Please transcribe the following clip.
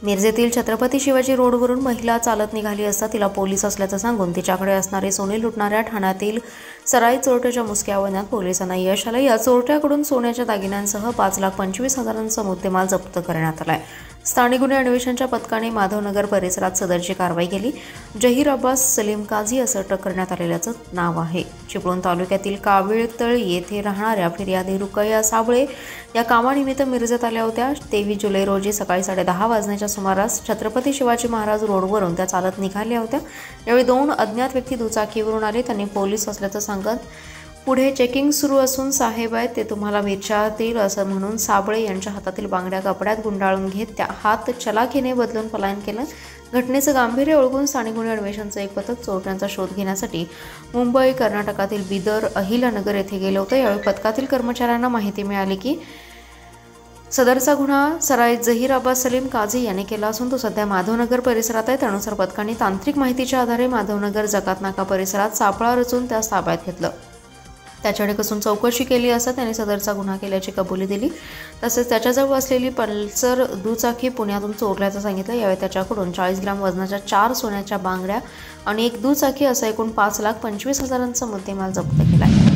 मिरजेतील छत्रपती शिवाजी रोडवरून महिला चालत निघाली असता तिला पोलीस असल्याचं सांगून तिच्याकडे असणारे सोने लुटणाऱ्या ठाण्यातील सराई चोरट्याच्या मुसक्यावण्यात पोलिसांना यश आलं। या चोरट्याकडून सोन्याच्या दागिन्यांसह 5,25,000चा मुद्देमाल जप्त करण्यात आलाय। स्थानिक गुन्हे अन्वेषणच्या पथकाने माधवनगर परिसरात सदरची कारवाई केली। जहीर अब्बास सलीम काझी असं अटक करण्यात आलेल्याचं नाव आहे। चिपळूण तालुक्यातील काविळतळ येथे राहणाऱ्या फिर्यादी रुकैया साबळे या कामानिमित्त मिरजेत आल्या होत्या। 23 जुलै रोजी सकाळी 10:30 वाजण्याच्या सुमारास छत्रपती शिवाजी महाराज रोडवरून त्या चालत निघाल्या होत्या। यावेळी 2 अज्ञात व्यक्ती दुचाकीवरून आले। त्यांनी पोलीस असल्याचं सांगत पुढे चेकिंग सुरू असून साहेब आहेत ते तुम्हाला विचारतील असं म्हणून साबळे यांच्या हातातील बांगड्या कपड्यात गुंडाळून घेत त्या हात चलाखीने बदलून पलायन केलं। घटनेचं गांभीर्य ओळखून स्थानिक गुन्हे अन्वेषणचं एक पथक चोरट्यांचा शोध घेण्यासाठी मुंबई, कर्नाटकातील बिदर, अहिलानगर येथे गेलं होतं। यावेळी पथकातील कर्मचाऱ्यांना माहिती मिळाली की सदरचा गुन्हा सराईत जहीर अब्बास सलीम काझी याने केला असून तो सध्या माधवनगर परिसरात आहे। त्यानुसार पथकाने तांत्रिक माहितीच्या आधारे माधवनगर जकात नाका परिसरात सापळा रचून त्यास ताब्यात घेतलं। त्याच्याकडे कसून चौकशी केली असता त्याने सदरचा गुन्हा केल्याची कबुली दिली। तसेच त्याच्याजवळ असलेली पल्सर दुचाकी पुण्यातून चोरल्याचं सांगितलं। यावेळी त्याच्याकडून 40 ग्राम वजनाच्या 4 सोन्याच्या बांगड्या आणि एक दुचाकी असा एकूण 5,25,000चा मुद्देमाल जप्त केला आहे।